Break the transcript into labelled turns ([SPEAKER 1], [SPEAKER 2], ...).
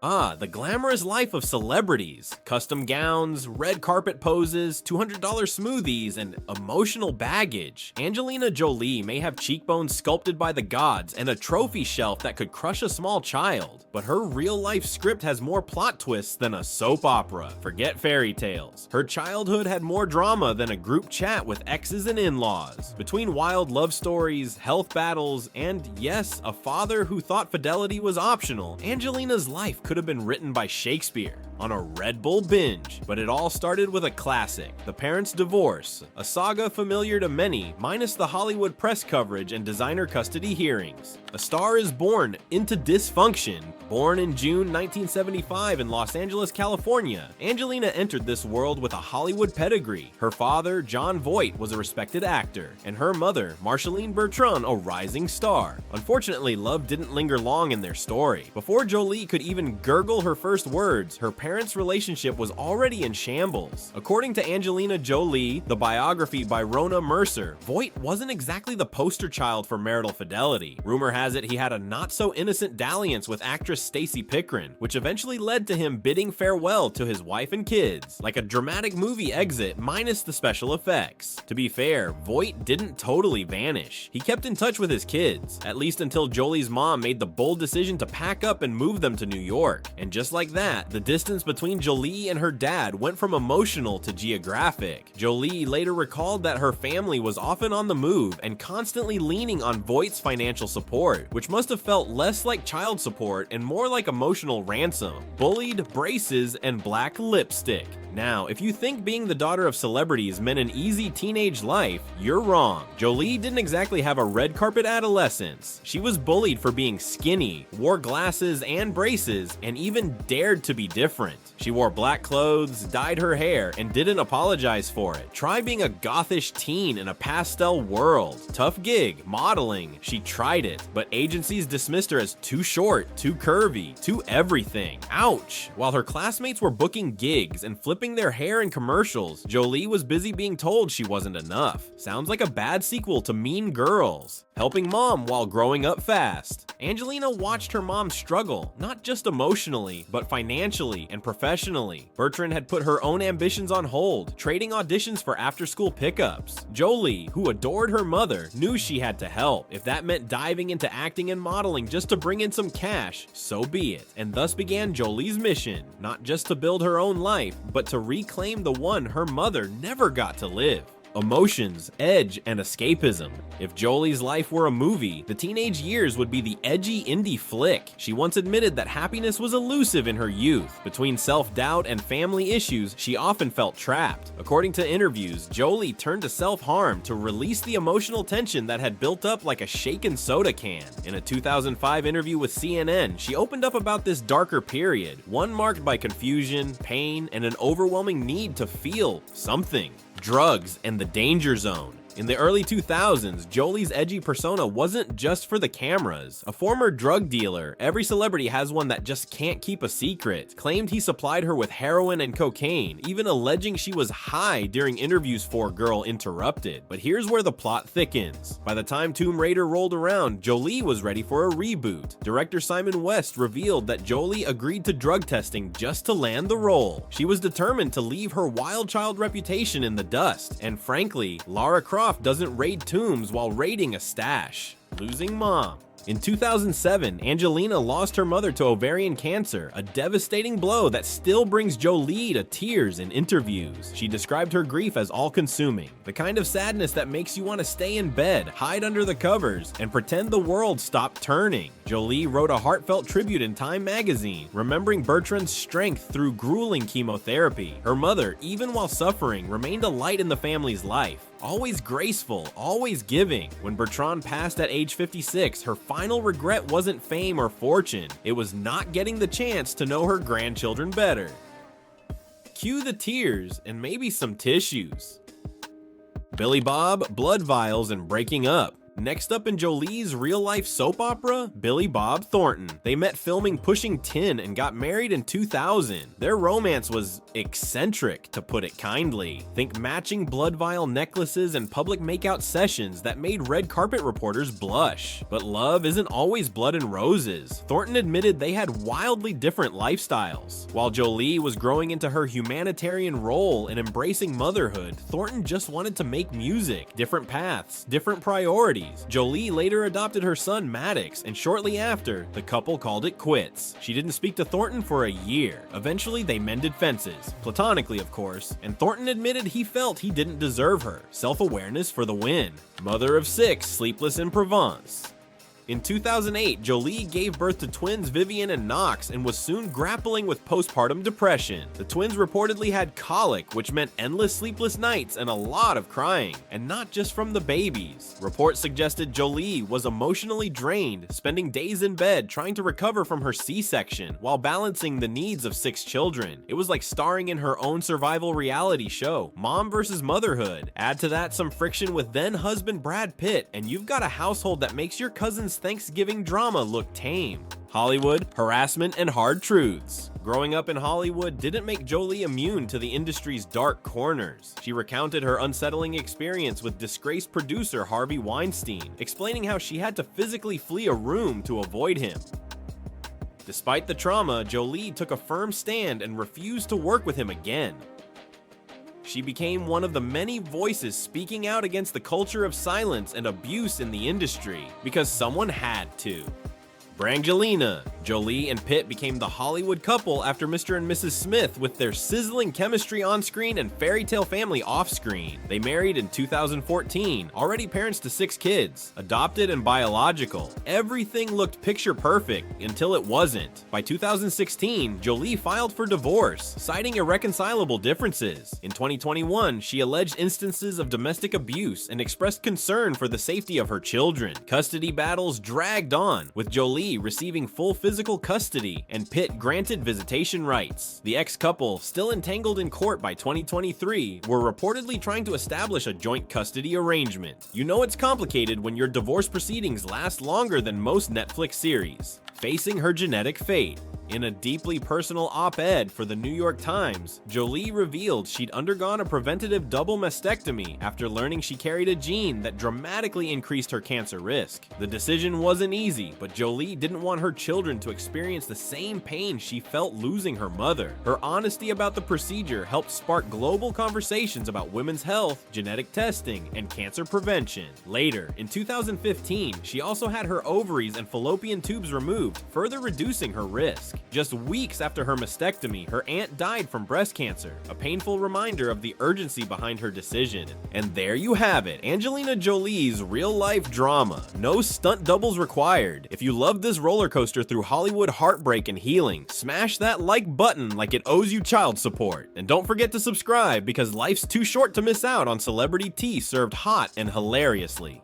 [SPEAKER 1] The glamorous life of celebrities. Custom gowns, red carpet poses, $200 smoothies, and emotional baggage. Angelina Jolie may have cheekbones sculpted by the gods and a trophy shelf that could crush a small child, but her real-life script has more plot twists than a soap opera. Forget fairy tales. Her childhood had more drama than a group chat with exes and in-laws. Between wild love stories, health battles, and yes, a father who thought fidelity was optional, Angelina's life could have been written by Shakespeare on a Red Bull binge. But it all started with a classic, the parents' divorce, a saga familiar to many, minus the Hollywood press coverage and designer custody hearings. A star is born into dysfunction. Born in June 1975 in Los Angeles, California, Angelina entered this world with a Hollywood pedigree. Her father, Jon Voight, was a respected actor, and her mother, Marceline Bertrand, a rising star. Unfortunately, love didn't linger long in their story. Before Jolie could even gurgle her first words, her parents' relationship was already in shambles. According to Angelina Jolie, the biography by Rona Mercer, Voight wasn't exactly the poster child for marital fidelity. Rumor has it he had a not-so-innocent dalliance with actress Stacey Pickren, which eventually led to him bidding farewell to his wife and kids, like a dramatic movie exit minus the special effects. To be fair, Voight didn't totally vanish. He kept in touch with his kids, at least until Jolie's mom made the bold decision to pack up and move them to New York. And just like that, the distance between Jolie and her dad went from emotional to geographic. Jolie later recalled that her family was often on the move and constantly leaning on Voight's financial support, which must have felt less like child support and more like emotional ransom, bullied, braces, and black lipstick. Now, if you think being the daughter of celebrities meant an easy teenage life, you're wrong. Jolie didn't exactly have a red carpet adolescence. She was bullied for being skinny, wore glasses and braces, and even dared to be different. She wore black clothes, dyed her hair, and didn't apologize for it. Try being a gothish teen in a pastel world. Tough gig, modeling. She tried it, but agencies dismissed her as too short, too curvy, too everything. Ouch! While her classmates were booking gigs and flipping their hair in commercials, Jolie was busy being told she wasn't enough. Sounds like a bad sequel to Mean Girls. Helping mom while growing up fast. Angelina watched her mom struggle, not just emotionally, but financially and professionally. Bertrand had put her own ambitions on hold, trading auditions for after-school pickups. Jolie, who adored her mother, knew she had to help. If that meant diving into acting and modeling just to bring in some cash, so be it. And thus began Jolie's mission, not just to build her own life, but to reclaim the one her mother never got to live. Emotions, edge, and escapism. If Jolie's life were a movie, the teenage years would be the edgy indie flick. She once admitted that happiness was elusive in her youth. Between self-doubt and family issues, she often felt trapped. According to interviews, Jolie turned to self-harm to release the emotional tension that had built up like a shaken soda can. In a 2005 interview with CNN, she opened up about this darker period, one marked by confusion, pain, and an overwhelming need to feel something. Drugs and the danger zone. In the early 2000s, Jolie's edgy persona wasn't just for the cameras. A former drug dealer, every celebrity has one that just can't keep a secret, claimed he supplied her with heroin and cocaine, even alleging she was high during interviews for Girl Interrupted. But here's where the plot thickens. By the time Tomb Raider rolled around, Jolie was ready for a reboot. Director Simon West revealed that Jolie agreed to drug testing just to land the role. She was determined to leave her wild child reputation in the dust, and frankly, Lara Croft doesn't raid tombs while raiding a stash. Losing mom. In 2007, Angelina lost her mother to ovarian cancer, a devastating blow that still brings Jolie to tears in interviews. She described her grief as all-consuming, the kind of sadness that makes you want to stay in bed, hide under the covers, and pretend the world stopped turning. Jolie wrote a heartfelt tribute in Time magazine, remembering Bertrand's strength through grueling chemotherapy. Her mother, even while suffering, remained a light in the family's life. Always graceful, always giving. When Bertrand passed at age 56, her final regret wasn't fame or fortune. It was not getting the chance to know her grandchildren better. Cue the tears and maybe some tissues. Billy Bob, blood vials, and breaking up. Next up in Jolie's real-life soap opera, Billy Bob Thornton. They met filming Pushing Tin and got married in 2000. Their romance was eccentric, to put it kindly. Think matching blood vial necklaces and public makeout sessions that made red carpet reporters blush. But love isn't always blood and roses. Thornton admitted they had wildly different lifestyles. While Jolie was growing into her humanitarian role and embracing motherhood, Thornton just wanted to make music. Different paths, different priorities. Jolie later adopted her son Maddox, and shortly after, the couple called it quits. She didn't speak to Thornton for a year. Eventually, they mended fences. Platonically, of course, and Thornton admitted he felt he didn't deserve her. Self-awareness for the win. Mother of 6, sleepless in Provence. In 2008, Jolie gave birth to twins Vivian and Knox and was soon grappling with postpartum depression. The twins reportedly had colic, which meant endless sleepless nights and a lot of crying, and not just from the babies. Reports suggested Jolie was emotionally drained, spending days in bed trying to recover from her C-section while balancing the needs of 6 children. It was like starring in her own survival reality show, Mom vs. Motherhood. Add to that some friction with then-husband Brad Pitt, and you've got a household that makes your cousin's Thanksgiving drama look tame. Hollywood, harassment, and hard truths. Growing up in Hollywood didn't make Jolie immune to the industry's dark corners. She recounted her unsettling experience with disgraced producer Harvey Weinstein, explaining how she had to physically flee a room to avoid him. Despite the trauma, Jolie took a firm stand and refused to work with him again. She became one of the many voices speaking out against the culture of silence and abuse in the industry, because someone had to. Brangelina. Jolie and Pitt became the Hollywood couple after Mr. and Mrs. Smith with their sizzling chemistry on-screen and fairy tale family off-screen. They married in 2014, already parents to 6 kids, adopted and biological. Everything looked picture perfect until it wasn't. By 2016, Jolie filed for divorce, citing irreconcilable differences. In 2021, she alleged instances of domestic abuse and expressed concern for the safety of her children. Custody battles dragged on, with Jolie receiving full physical custody and Pitt granted visitation rights. The ex-couple, still entangled in court by 2023, were reportedly trying to establish a joint custody arrangement. You know it's complicated when your divorce proceedings last longer than most Netflix series. Facing her genetic fate. In a deeply personal op-ed for the New York Times, Jolie revealed she'd undergone a preventative double mastectomy after learning she carried a gene that dramatically increased her cancer risk. The decision wasn't easy, but Jolie didn't want her children to experience the same pain she felt losing her mother. Her honesty about the procedure helped spark global conversations about women's health, genetic testing, and cancer prevention. Later, in 2015, she also had her ovaries and fallopian tubes removed, further reducing her risk. Just weeks after her mastectomy, her aunt died from breast cancer, a painful reminder of the urgency behind her decision. And there you have it, Angelina Jolie's real-life drama. No stunt doubles required. If you love this roller coaster through Hollywood heartbreak and healing, smash that like button like it owes you child support. And don't forget to subscribe, because life's too short to miss out on celebrity tea served hot and hilariously.